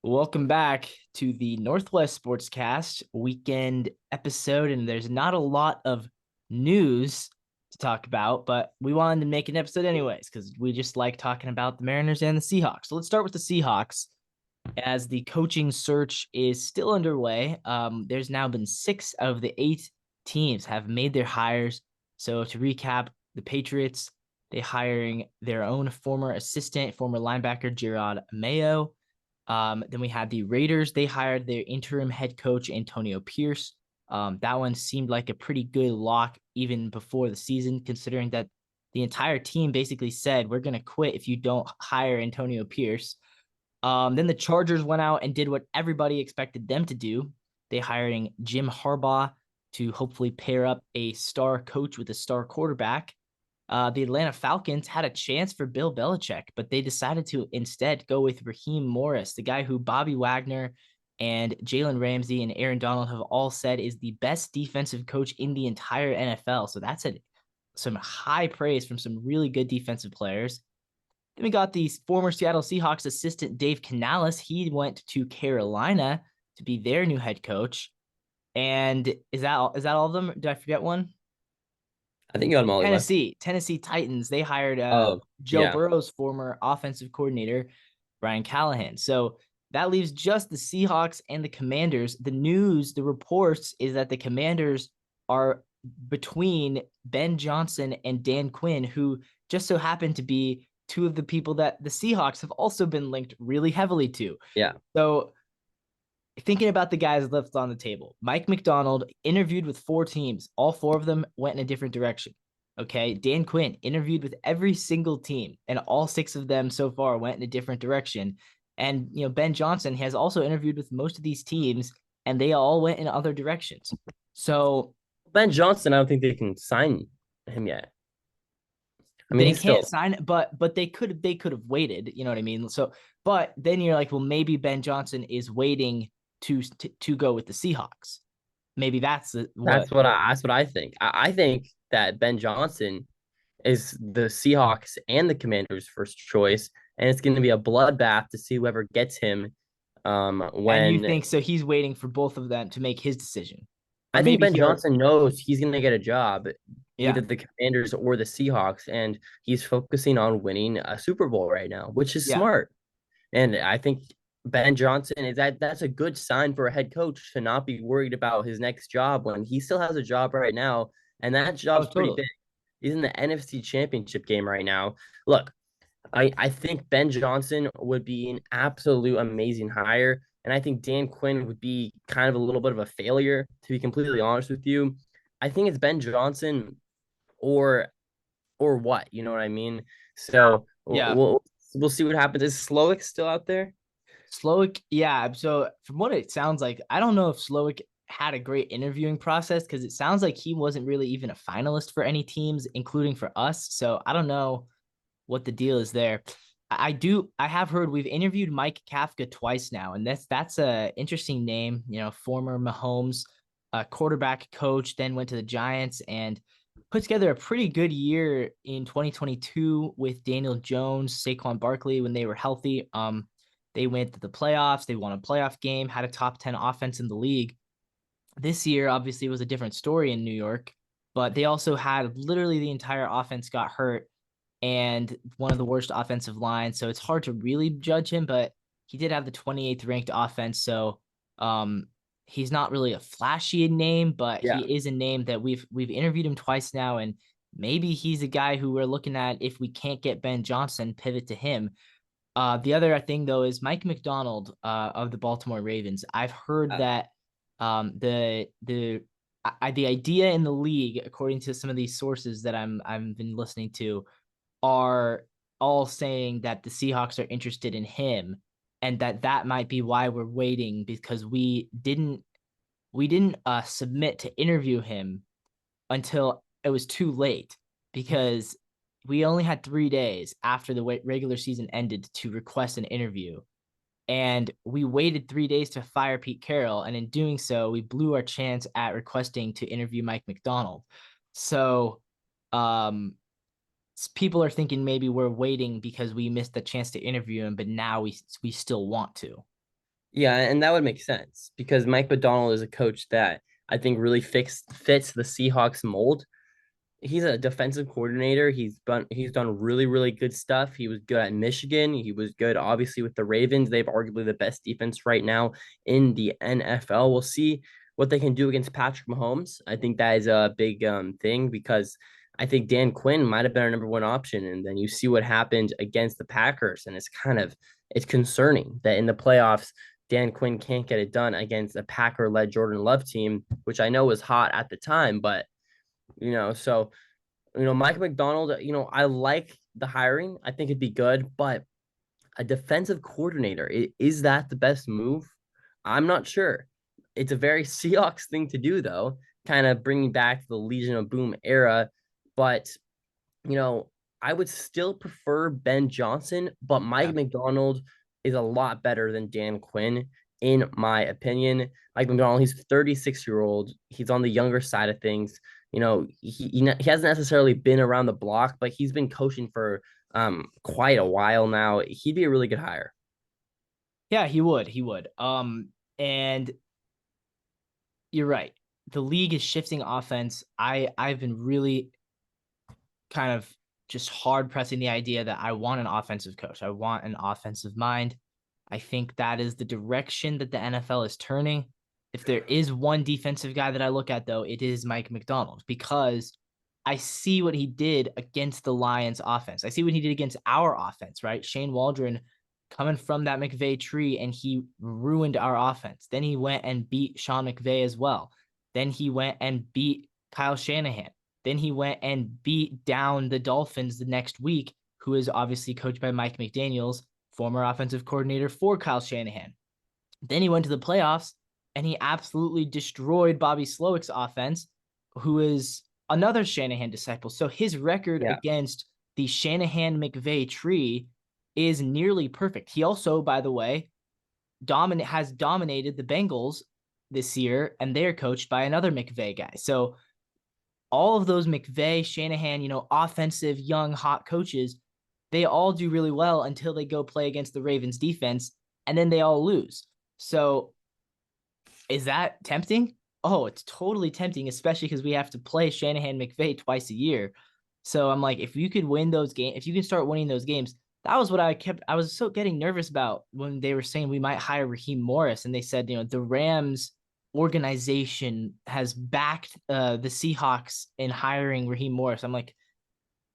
Welcome back to the Northwest Sportscast weekend episode, and there's not a lot of news to talk about, but we wanted to make an episode anyways because we just like talking about the Mariners and the Seahawks. So let's start with the Seahawks as the coaching search is still underway. There's now been 6 of the 8 teams have made their hires. So to recap, the Patriots, they hiring their own former assistant, former linebacker Gerard Mayo. Then we had the Raiders. They hired their interim head coach, Antonio Pierce. That one seemed like a pretty good lock even before the season, considering that the entire team basically said, we're going to quit if you don't hire Antonio Pierce. Then the Chargers went out and did what everybody expected them to do. They hiring Jim Harbaugh to hopefully pair up a star coach with a star quarterback. The Atlanta Falcons had a chance for Bill Belichick, but they decided to instead go with Raheem Morris, the guy who Bobby Wagner and Jalen Ramsey and Aaron Donald have all said is the best defensive coach in the entire NFL. So that's some high praise from some really good defensive players. Then we got the former Seattle Seahawks assistant Dave Canales. He went to Carolina to be their new head coach. And is that all of them? Did I forget one? I think you got Molly left. Tennessee Titans. They hired Oh, Joe yeah. Burrow's former offensive coordinator, Brian Callahan. So that leaves just the Seahawks and the Commanders. The reports is that the Commanders are between Ben Johnson and Dan Quinn, who just so happen to be two of the people that the Seahawks have also been linked really heavily to. Yeah. So thinking about the guys left on the table, Mike McDonald interviewed with 4 teams. All 4 of them went in a different direction. Okay. Dan Quinn interviewed with every single team, and all 6 of them so far went in a different direction. And, Ben Johnson has also interviewed with most of these teams, and they all went in other directions. So Ben Johnson, I don't think they can sign him yet. I mean, they he's can't still. sign it, but they could have waited. You know what I mean? So, but then you're like, well, maybe Ben Johnson is waiting to go with the Seahawks. Maybe that's what. That's what I think. I think that Ben Johnson is the Seahawks and the Commanders' first choice, and it's going to be a bloodbath to see whoever gets him. And you When think so? He's waiting for both of them to make his decision, or I think maybe Ben he already. Johnson knows he's going to get a job, Yeah. either the Commanders or the Seahawks, and he's focusing on winning a Super Bowl right now, which is Yeah. smart. And I think Ben Johnson is that's a good sign for a head coach to not be worried about his next job when he still has a job right now, and that Oh, job's pretty totally. big. He's in the NFC Championship game right now. Look, I think Ben Johnson would be an absolute amazing hire, and I think Dan Quinn would be kind of a little bit of a failure, to be completely honest with you. I think it's Ben Johnson or what, you know what I mean? So Yeah. we'll see what happens. Is Slowick still out there? Slowick. Yeah. So from what it sounds like, I don't know if Slowick had a great interviewing process because it sounds like he wasn't really even a finalist for any teams, including for us. So I don't know what the deal is there. I have heard we've interviewed Mike Kafka twice now, and that's a interesting name. Former Mahomes quarterback coach, then went to the Giants and put together a pretty good year in 2022 with Daniel Jones, Saquon Barkley when they were healthy. They went to the playoffs. They won a playoff game, had a top 10 offense in the league. This year, obviously, was a different story in New York, but they also had literally the entire offense got hurt and one of the worst offensive lines. So it's hard to really judge him, but he did have the 28th ranked offense. So um, he's not really a flashy name, but Yeah. he is a name that we've interviewed him twice now, and maybe he's a guy who we're looking at if we can't get Ben Johnson, pivot to him. The other thing though is Mike McDonald of the Baltimore Ravens. I've heard Uh, that the idea in the league, according to some of these sources that I've been listening to, are all saying that the Seahawks are interested in him, and that might be why we're waiting because we didn't submit to interview him until it was too late because we only had 3 days after the regular season ended to request an interview. And we waited 3 days to fire Pete Carroll. And in doing so, we blew our chance at requesting to interview Mike McDonald. So people are thinking maybe we're waiting because we missed the chance to interview him, but now we still want to. Yeah, and that would make sense because Mike Macdonald is a coach that I think really fits the Seahawks mold. He's a defensive coordinator. He's done really really good stuff. He was good at Michigan. He was good obviously with the Ravens. They've arguably the best defense right now in the NFL. We'll see what they can do against Patrick Mahomes. I think that is a big thing because I think Dan Quinn might have been our number one option, and then you see what happened against the Packers, and it's concerning that in the playoffs Dan Quinn can't get it done against a Packer-led Jordan Love team, which I know was hot at the time, but so Mike McDonald, I like the hiring. I think it'd be good, but a defensive coordinator, is that the best move? I'm not sure. It's a very Seahawks thing to do, though, kind of bringing back the Legion of Boom era. But, you know, I would still prefer Ben Johnson, but Yeah. Mike McDonald is a lot better than Dan Quinn, in my opinion. Mike McDonald, he's 36-year-old. He's on the younger side of things. He hasn't necessarily been around the block, but he's been coaching for quite a while now. He'd be a really good hire. Yeah, he would. He would. And you're right. The league is shifting offense. I've been really kind of just hard pressing the idea that I want an offensive coach. I want an offensive mind. I think that is the direction that the NFL is turning. If there is one defensive guy that I look at, though, it is Mike McDonald because I see what he did against the Lions offense. I see what he did against our offense, right? Shane Waldron coming from that McVay tree and he ruined our offense. Then he went and beat Sean McVay as well. Then he went and beat Kyle Shanahan. Then he went and beat down the Dolphins the next week, who is obviously coached by Mike McDaniels, former offensive coordinator for Kyle Shanahan. Then he went to the playoffs and he absolutely destroyed Bobby Slowick's offense, who is another Shanahan disciple. So his record Yeah. against the Shanahan McVay tree is nearly perfect. He also, by the way, has dominated the Bengals this year, and they're coached by another McVay guy. So all of those McVay, Shanahan, offensive, young, hot coaches, they all do really well until they go play against the Ravens defense, and then they all lose. So is that tempting? Oh, it's totally tempting, especially because we have to play Shanahan McVay twice a year. So I'm like, if you could win those games, if you can start winning those games, that was what I was so getting nervous about when they were saying we might hire Raheem Morris. And they said, the Rams organization has backed the Seahawks in hiring Raheem Morris. I'm like,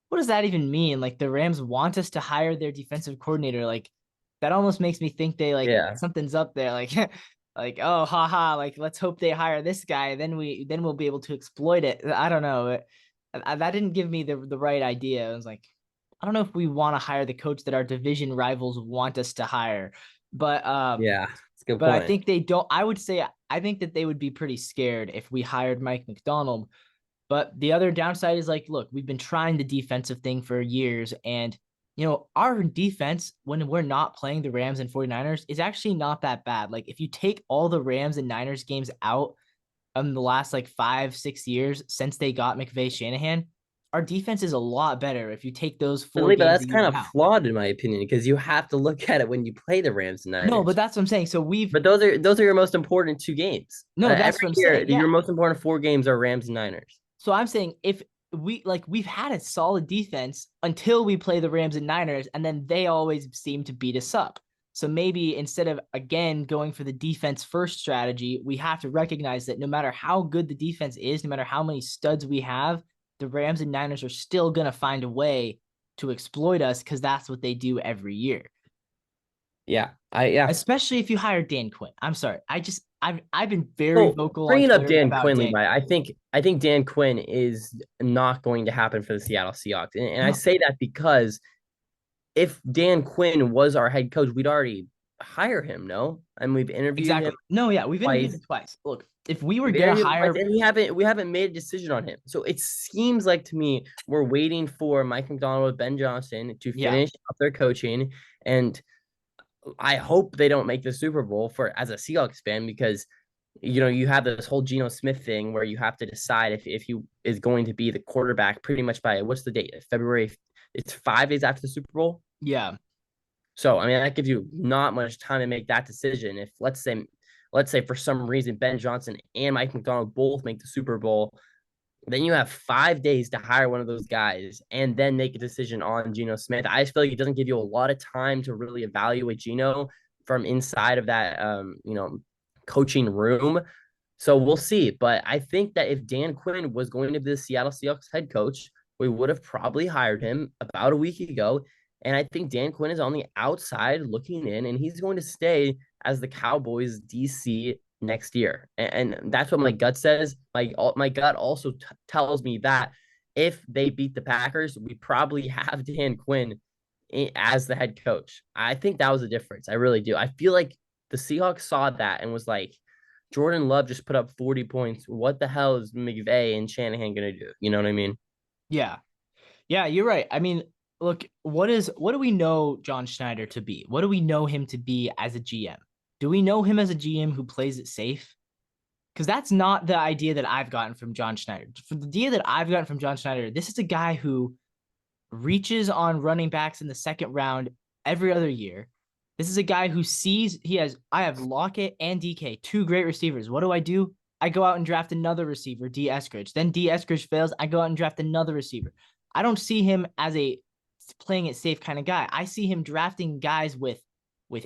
what does that even mean? Like the Rams want us to hire their defensive coordinator. Like that almost makes me think they like Yeah. something's up there. Like like oh haha, like let's hope they hire this guy. Then we'll be able to exploit it. I don't know. That didn't give me the right idea. I was like, I don't know if we want to hire the coach that our division rivals want us to hire. But Yeah. That's a good but I point. think they don't. I would say I think that they would be pretty scared if we hired Mike McDonald. But the other downside is like, look, we've been trying the defensive thing for years. And, our defense, when we're not playing the Rams and 49ers, is actually not that bad. Like, if you take all the Rams and Niners games out in the last like 5, 6 years since they got McVay Shanahan, our defense is a lot better if you take those But, four but games that's a kind year of out. flawed in my opinion because you have to look at it when you play the Rams and No, but Niners. that's what I'm saying. So But those are your most important two games. no, that's Every what I'm year, saying. your Yeah. most important four games are Rams and Niners. So I'm saying if we've had a solid defense until we play the Rams and Niners, and then they always seem to beat us up. So maybe instead of again going for the defense first strategy, we have to recognize that no matter how good the defense is, no matter how many studs we have, the Rams and Niners are still gonna find a way to exploit us because that's what they do every year. Yeah, yeah. Especially if you hire Dan Quinn. I'm sorry. I've been very So vocal on bringing up Twitter Dan about Quinn, Dan Levi, Quinn. I think Dan Quinn is not going to happen for the Seattle Seahawks, and I No, say that because if Dan Quinn was our head coach, we'd already hire him, no? And we've interviewed him exactly. No, yeah, we've interviewed twice. him twice. Look, if we were We've gonna interviewed him twice, hire, and we haven't made a decision on him. So it seems like to me we're waiting for Mike McDonald with Ben Johnson to yeah, finish up their coaching, and I hope they don't make the Super Bowl for as a Seahawks fan because you have this whole Geno Smith thing where you have to decide if he is going to be the quarterback pretty much by what's the date? February. It's 5 days after the Super Bowl. yeah, So I mean that gives you not much time to make that decision. If let's say for some reason Ben Johnson and Mike McDonald both make the Super Bowl, then you have 5 days to hire one of those guys and then make a decision on Geno Smith. I just feel like it doesn't give you a lot of time to really evaluate Geno from inside of that coaching room. So we'll see. But I think that if Dan Quinn was going to be the Seattle Seahawks head coach, we would have probably hired him about a week ago. And I think Dan Quinn is on the outside looking in, and he's going to stay as the Cowboys DC next year. And that's what my gut says. My gut also tells me that if they beat the Packers, we probably have Dan Quinn as the head coach. I think that was the difference. I really do. I feel like the Seahawks saw that and was like, Jordan Love just put up 40 points. What the hell is McVay and Shanahan going to do? You know what I mean? Yeah. Yeah, you're right. I mean, look, what do we know John Schneider to be? What do we know him to be as a GM? Do we know him as a GM who plays it safe? Because that's not the idea that I've gotten from John Schneider. From the idea that I've gotten from John Schneider, this is a guy who reaches on running backs in the second round every other year. This is a guy who sees I have Lockett and DK, two great receivers. What do? I go out and draft another receiver, D. Eskridge. Then D. Eskridge fails. I go out and draft another receiver. I don't see him as a playing it safe kind of guy. I see him drafting guys with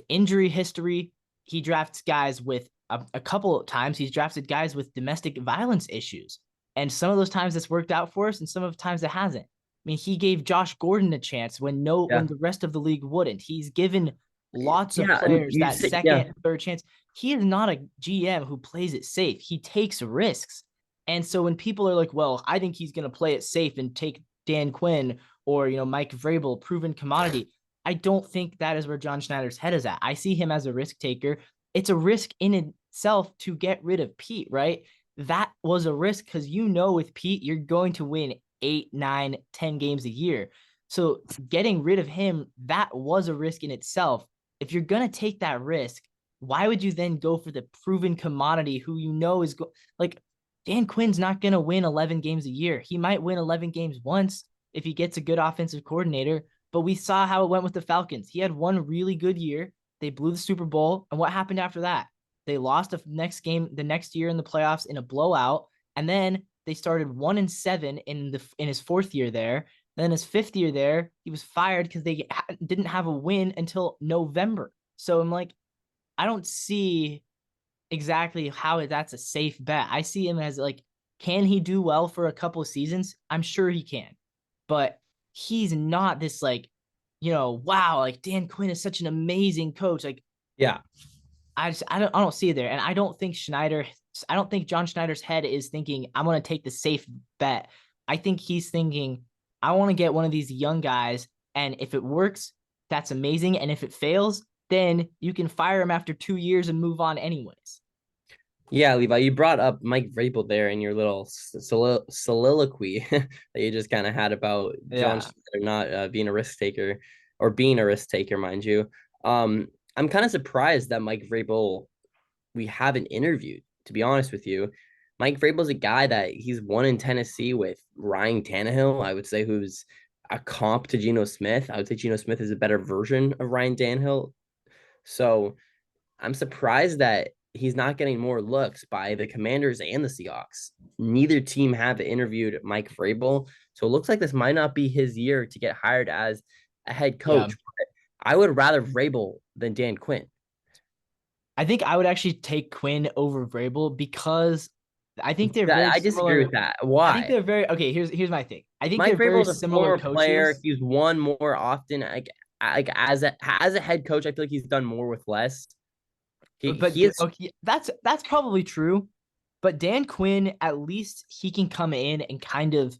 injury history. He drafts guys with a couple of times. He's drafted guys with domestic violence issues. And some of those times it's worked out for us, and some of the times it hasn't. I mean, he gave Josh Gordon a chance when Yeah. the rest of the league wouldn't. He's given lots of Yeah. And players you that say, yeah. second, third chance. He is not a GM who plays it safe. He takes risks. And so when people are like, well, I think he's going to play it safe and take Dan Quinn or, Mike Vrabel, proven commodity, I don't think that is where John Schneider's head is at. I see him as a risk taker. It's a risk in itself to get rid of Pete, right? That was a risk because with Pete, you're going to win 8, 9, 10 games a year. So getting rid of him, that was a risk in itself. If you're going to take that risk, why would you then go for the proven commodity who is like Dan Quinn's not going to win 11 games a year. He might win 11 games once if he gets a good offensive coordinator, but we saw how it went with the Falcons. He had one really good year. They blew the Super Bowl. And what happened after that? They lost the next year in the playoffs in a blowout. And then they started 1-7 in his fourth year there. Then his fifth year there, he was fired because they didn't have a win until November. So I'm like, I don't see exactly how that's a safe bet. I see him as like, can he do well for a couple of seasons? I'm sure he can, but he's not this like, wow, like Dan Quinn is such an amazing coach. Like, Yeah. I don't see it there, and I don't think John Schneider's head is thinking I'm going to take the safe bet. I think he's thinking I want to get one of these young guys, and if it works, that's amazing, and if it fails, then you can fire him after 2 years and move on anyways. Yeah, Levi, you brought up Mike Vrabel there in your little soliloquy that you just kind of had about John Yeah. Schneider not being a risk taker or being a risk taker, mind you. I'm kind of surprised that Mike Vrabel we haven't interviewed, to be honest with you. Mike Vrabel's a guy that he's won in Tennessee with Ryan Tannehill, I would say, who's a comp to Geno Smith. I would say Geno Smith is a better version of Ryan Tannehill. So I'm surprised that he's not getting more looks by the Commanders and the Seahawks. Neither team have interviewed Mike Vrabel. So it looks like this might not be his year to get hired as a head Yeah. coach. I would rather Vrabel than Dan Quinn. I think I would actually take Quinn over Vrabel because I think they're very I disagree similar. with that. I think Why? they're very okay. Here's my thing. I think Mike they're very Vrabel is a similar former player. coaches. He's won more often. Like as a head coach, I feel like he's done more with less. He But is, okay, that's probably true. But Dan Quinn, at least he can come in and kind of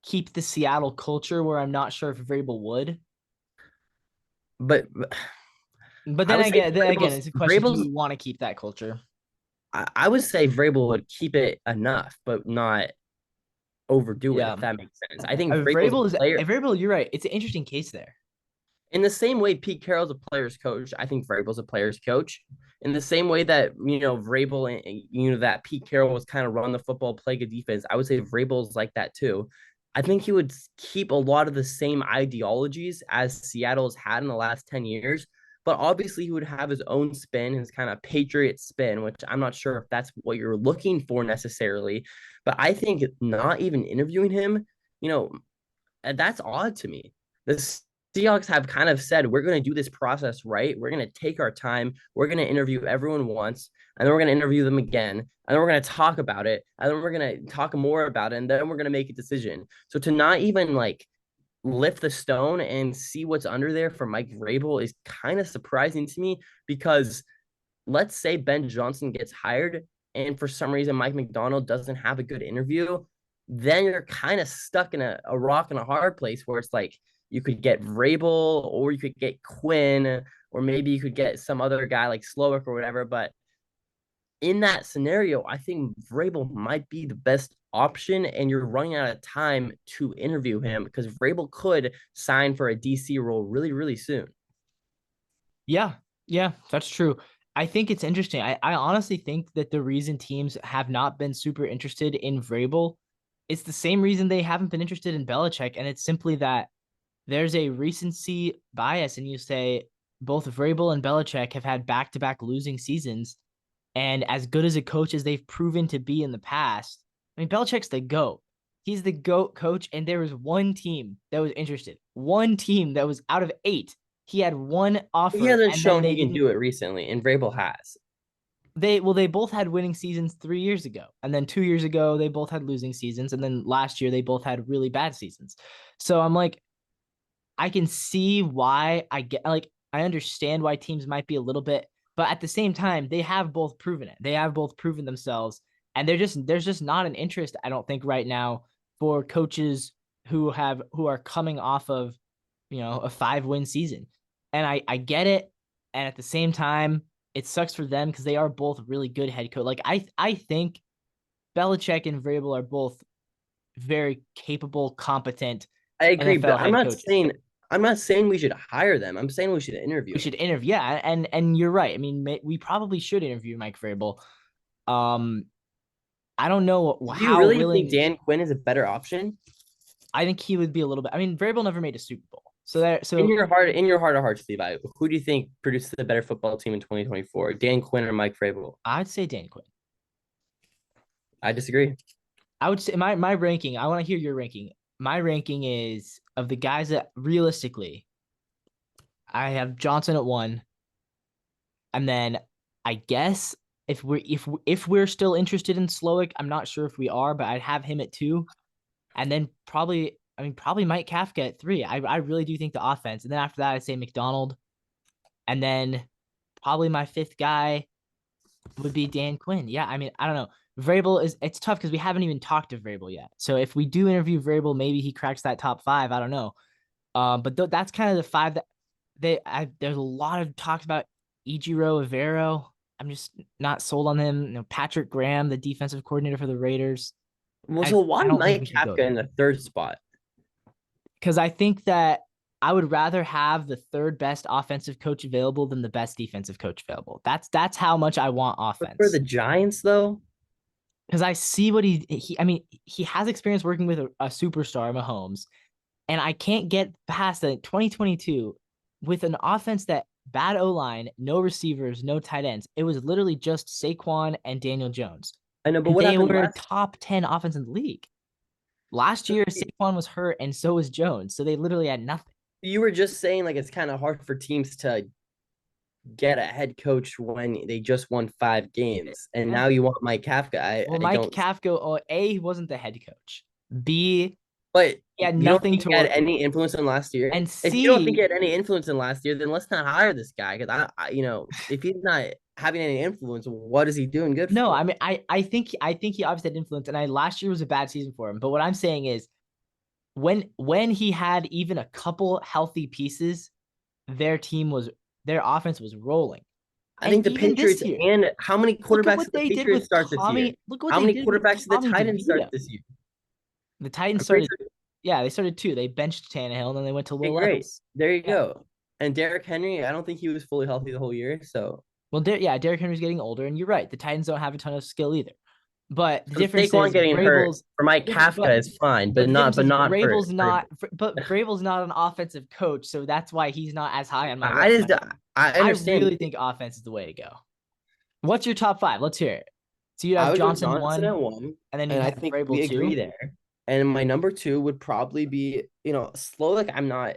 keep the Seattle culture where I'm not sure if Vrabel would. but But I would say then again, it's a question: do we want to keep that culture? I would say Vrabel would keep it enough, but not overdo it. Yeah, If that makes sense. I think Vrabel's a Vrabel is player. Vrabel. You're right. It's an interesting case there. In the same way Pete Carroll's a player's coach, I think Vrabel's a player's coach. In the same way that Vrabel and that Pete Carroll was kind of run the football, play good defense, I would say Vrabel's like that too. I think he would keep a lot of the same ideologies as Seattle's had in the last 10 years, but obviously he would have his own spin, his kind of Patriot spin, which I'm not sure if that's what you're looking for necessarily. But I think not even interviewing him, you know, that's odd to me. The Seahawks have kind of said, we're going to do this process right. We're going to take our time. We're going to interview everyone once, and then we're going to interview them again. And then we're going to talk about it. And then we're going to talk more about it. And then we're going to make a decision. So to not even like lift the stone and see what's under there for Mike Vrabel is kind of surprising to me because let's say Ben Johnson gets hired and for some reason Mike McDonald doesn't have a good interview, then you're kind of stuck in a rock and a hard place where it's like you could get Vrabel or you could get Quinn or maybe you could get some other guy like Slowick or whatever. But in that scenario, I think Vrabel might be the best option, and you're running out of time to interview him because Vrabel could sign for a DC role really, really soon. Yeah, yeah, that's true. I think it's interesting. I honestly think that the reason teams have not been super interested in Vrabel, it's the same reason they haven't been interested in Belichick, and it's simply that there's a recency bias, and you say both Vrabel and Belichick have had back-to-back losing seasons, and as good as a coach as they've proven to be in the past, I mean, Belichick's the GOAT. He's the GOAT coach, and there was one team that was interested. One team that was out of eight. He had one He offer, hasn't and then shown they he can didn't. do it recently, and Vrabel has. They both had winning seasons 3 years ago, and then 2 years ago they both had losing seasons, and then last year they both had really bad seasons. So I'm like, I can see why I understand why teams might be a little bit, but at the same time, they have both proven it. They have both proven themselves, and there's just not an interest, I don't think, right now for coaches who are coming off of, a 5-win season. And I get it. And at the same time, it sucks for them because they are both really good head coach. Like I think Belichick and Vrabel are both very capable, competent I agree, but NFL head coaches. I'm not saying we should hire them. I'm saying we should interview We them. should interview. Yeah, and you're right. I mean, we probably should interview Mike Vrabel. Um, I don't know Do you how really think willing. Dan Quinn is a better option? I think he would be a little bit. I mean, Vrabel never made a Super Bowl, so In your heart of hearts, Levi, who do you think produces a better football team in 2024? Dan Quinn or Mike Vrabel? I'd say Dan Quinn. I disagree. I would say my ranking. I want to hear your ranking. My ranking is of the guys that realistically, I have Johnson at 1, and then I guess if we're still interested in Slowick, I'm not sure if we are, but I'd have him at 2, and then probably Mike Kafka at 3. I really do think the offense, and then after that I'd say McDonald, and then probably my 5th guy would be Dan Quinn. Yeah, I mean, I don't know. Vrabel it's tough because we haven't even talked to Vrabel yet. So if we do interview Vrabel, maybe he cracks that top 5. I don't know. But that's kind of the 5 that there's a lot of talks about Ejiro Evero. I'm just not sold on him. Patrick Graham, the defensive coordinator for the Raiders. Well, I so why I don't think we Mike should go Kafka in there the third spot? because I think that I would rather have the third best offensive coach available than the best defensive coach available. That's how much I want But for offense. the Giants, though, Because I see what I mean, he has experience working with a superstar, Mahomes, and I can't get past that 2022 with an offense that bad O line, no receivers, no tight ends. It was literally just Saquon and Daniel Jones, I know. But and what they happened were last? top 10 offense in the league. Last So year, Saquon was hurt, and so was Jones, so they literally had nothing. you were just saying like it's kind of hard for teams to get a head coach when they just won 5 games, and Yeah. now you want Mike Kafka. Well, I Mike don't. Kafka, A, he wasn't the head coach. B, But he had you don't nothing think to he had work with. any influence in last year? And If you don't think he C, had any influence in last year, then let's not hire this guy. Because if he's not having any influence, what is he doing good no, for? I mean, I think he obviously had influence, and last year was a bad season for him. But what I'm saying is, when he had even a couple healthy pieces, their team was their offense was rolling. I And think the even this Patriots year, and how many look at quarterbacks what did the they did Patriots with start this year? Tommy. Look what How they many did with quarterbacks did the Tommy Titans start DeVito. this year? The Titans I'm pretty started, sure. yeah, they started 2. They benched Tannehill, and then they went to Okay, Will great. Levis. There you Yeah. go. And Derrick Henry, I don't think he was fully healthy the whole year. So Well, yeah, Derrick Henry's getting older, and you're right. The Titans don't have a ton of skill either. But the So difference Saquon is getting hurt Vrabel's for Mike different, Kafka is fine, but but the difference not is for Vrabel's not, Vrabel. but Vrabel's not an offensive coach, so that's why he's not as high on my I just I I understand. really think offense is the way to go. What's your top five? Let's hear it. So you I have would go Johnson Johnson one, at one, and then and you'd I have think Vrabel we agree two. there. And my number two would probably be, Slowick. I'm not,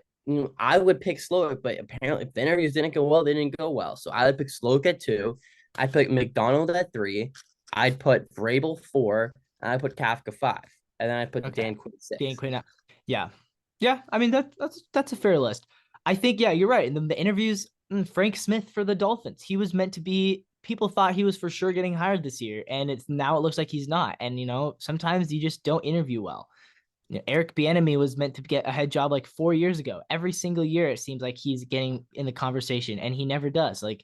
I would pick Slowick, but apparently if the interviews didn't go well, they didn't go well. So I would pick Slowick at two. I pick McDonald at three. I'd put Vrabel four, and I put Kafka five, and then I put Okay, Dan Quinn Dan six. Quinn. Yeah, yeah. I mean that's a fair list. I think yeah, you're right. And then the interviews, Frank Smith for the Dolphins, he was meant to be. People thought he was for sure getting hired this year, and it looks like he's not. And sometimes you just don't interview well. Eric Bieniemy was meant to get a head job like 4 years ago. Every single year, it seems like he's getting in the conversation, and he never does. Like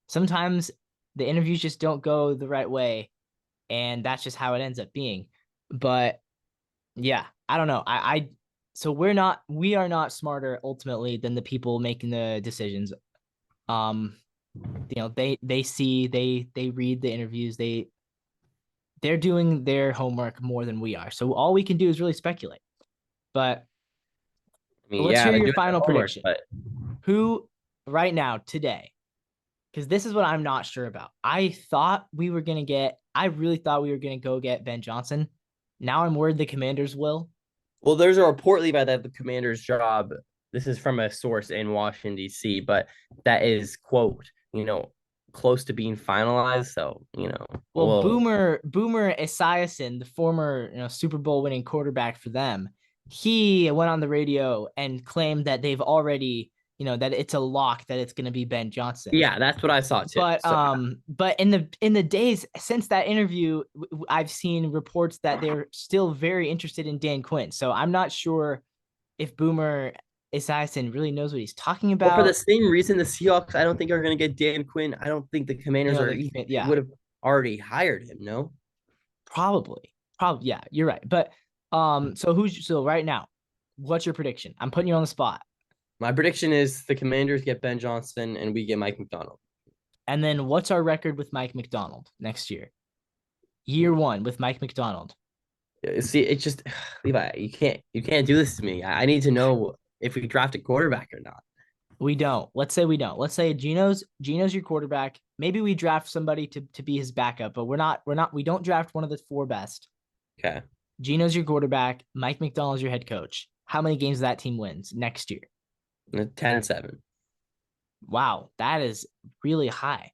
sometimes the interviews just don't go the right way, and that's just how it ends up being. But yeah, I don't know. So we are not smarter ultimately than the people making the decisions. Um, they see, they read the interviews, they're doing their homework more than we are. So all we can do is really speculate. But I mean, let's yeah, hear they're your doing their final homework, prediction. but Who right now today? Because this is what I'm not sure about. I really thought we were gonna go get Ben Johnson. Now I'm worried the Commanders will. well, there's a report leave that the commander's job. This is from a source in Washington D.C., but that is quote, close to being finalized. So, Well, well, Boomer Esiason, the former Super Bowl winning quarterback for them, he went on the radio and claimed that they've already that it's a lock that it's going to be Ben Johnson. yeah, that's what I saw too. So But in the days since that interview, I've seen reports that they're still very interested in Dan Quinn. So I'm not sure if Boomer Esiason really knows what he's talking But for the about. same reason, the Seahawks, I don't think are going to get Dan Quinn. I don't think the Commanders are even Yeah, would have already hired him. No, probably, yeah, you're right. But so right now, what's your prediction? I'm putting you on the spot. my prediction is the Commanders get Ben Johnson and we get Mike McDonald. And then what's our record with Mike McDonald next year? Year one with Mike McDonald. See, it's just Levi, you can't do this to me. I need to know if we draft a quarterback or not. We don't. Let's say we don't. Let's say Gino's your quarterback. Maybe we draft somebody to be his backup, but we don't draft one of the four best. Okay. Gino's your quarterback. Mike McDonald's your head coach. How many games that team wins next year? 10-7. Wow, that is really high.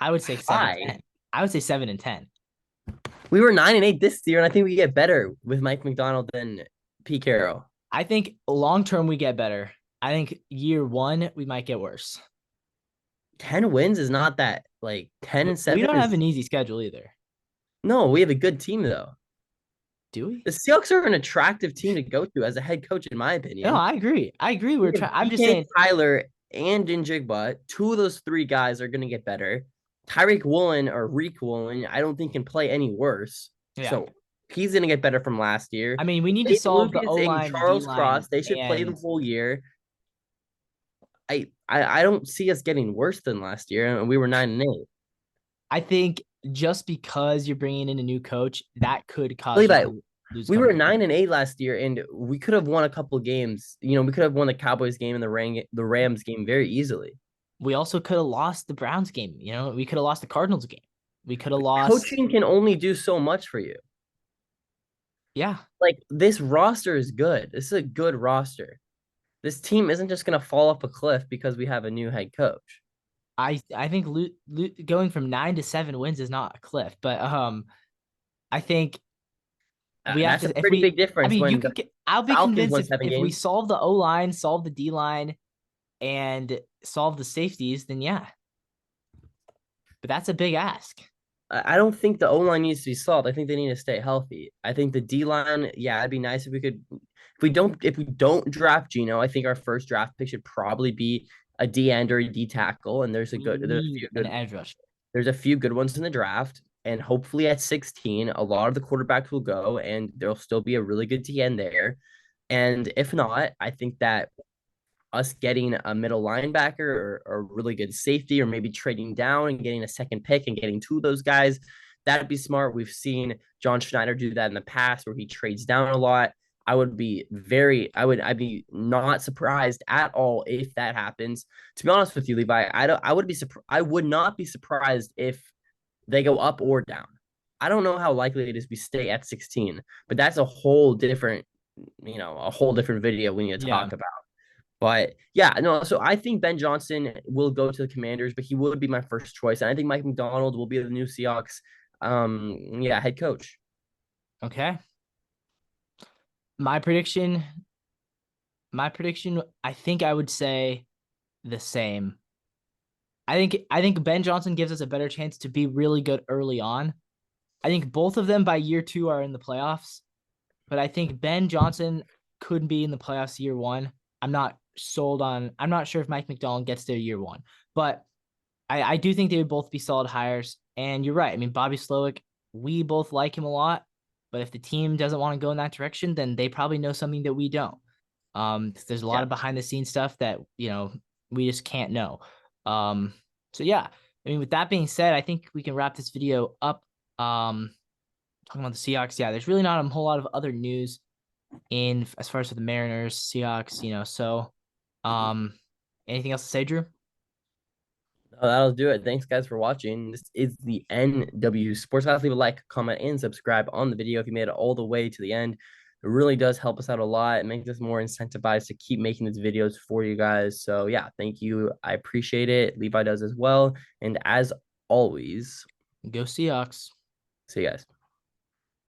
I would say High. 7-10. I would say 7-10. We were 9-8 this year, and I think we get better with Mike McDonald than Pete Carroll. I think long term we get better. I think year one we might get worse. 10 wins is not that, like, 10 and We 7 don't have is an easy schedule either, no, we have a good team though. do we? The Seahawks are an attractive team to go to as a head coach, in my No, opinion. I agree. I agree. We We're have trying. I'm just DK, saying. Tyler, and Njigba. Two of those three guys are going to get better. Tyreek Woolen or Reek Woolen, I don't think can play any worse. Yeah. So he's going to get better from last year. I mean, we need to Dave solve the Lucas O and line, the D Charles line, Cross, they should play the and whole year. I don't see us getting worse than last year, and we were 9-8. I think just because you're bringing in a new coach, that could cause you Levi, to lose a we couple were of games. 9-8 last year, and we could have won a couple games. We could have won the Cowboys game and the Rams game very easily. We also could have lost the Browns game. We could have lost the Cardinals game. We could have lost. Coaching can only do so much for you. Yeah, Like this roster is good. This is a good roster. This team isn't just gonna fall off a cliff because we have a new head coach. I think going from 9 to 7 wins is not a cliff, but I think we have That's a to if pretty we. big I difference mean, you when could the get. I'll be Falcons convinced won if seven we games. solve the O line, solve the D line, and solve the safeties, then yeah. But that's a big ask. I don't think the O line needs to be solved. I think they need to stay healthy. I think the D line, yeah, it'd be nice if we could. If we don't draft Gino, I think our first draft pick should probably be a D end or a D tackle. And We need an edge rusher. there's a few good ones in the draft. And hopefully at 16, a lot of the quarterbacks will go, and there'll still be a really good D end there. And if not, I think that us getting a middle linebacker or a really good safety, or maybe trading down and getting a second pick and getting two of those guys, that'd be smart. We've seen John Schneider do that in the past where he trades down a lot. I'd be not surprised at all if that happens. To be honest with you, Levi, I would not be surprised if they go up or down. I don't know how likely it is we stay at 16, but that's a whole different video we need to Yeah. talk about. But yeah, no, so I think Ben Johnson will go to the Commanders, but he would be my first choice. And I think Mike McDonald will be the new Seahawks head coach. Okay. My prediction, my prediction, I think I would say the same. I think Ben Johnson gives us a better chance to be really good early on. I think both of them by year 2 are in the playoffs, but I think Ben Johnson could be in the playoffs year 1. I'm not sold on. I'm not sure if Mike McDonald gets there year 1, but I do think they would both be solid hires. And you're right. I mean, Bobby Slowick, we both like him a lot, but if the team doesn't want to go in that direction, then they probably know something that we don't. There's a lot Yeah. of behind the scenes stuff that we just can't know. Um, so yeah, I mean, with that being said, I think we can wrap this video up. Talking about the Seahawks, yeah, there's really not a whole lot of other news in as far as for the Mariners, Seahawks, so um, anything else to say, Drew? That'll do it. Thanks, guys, for watching. This is the NW Sportscast. Leave a like, comment, and subscribe on the video if you made it all the way to the end. It really does help us out a lot. It makes us more incentivized to keep making these videos for you guys. So, yeah, thank you. I appreciate it. Levi does as well. And as always, Go Seahawks. see you guys.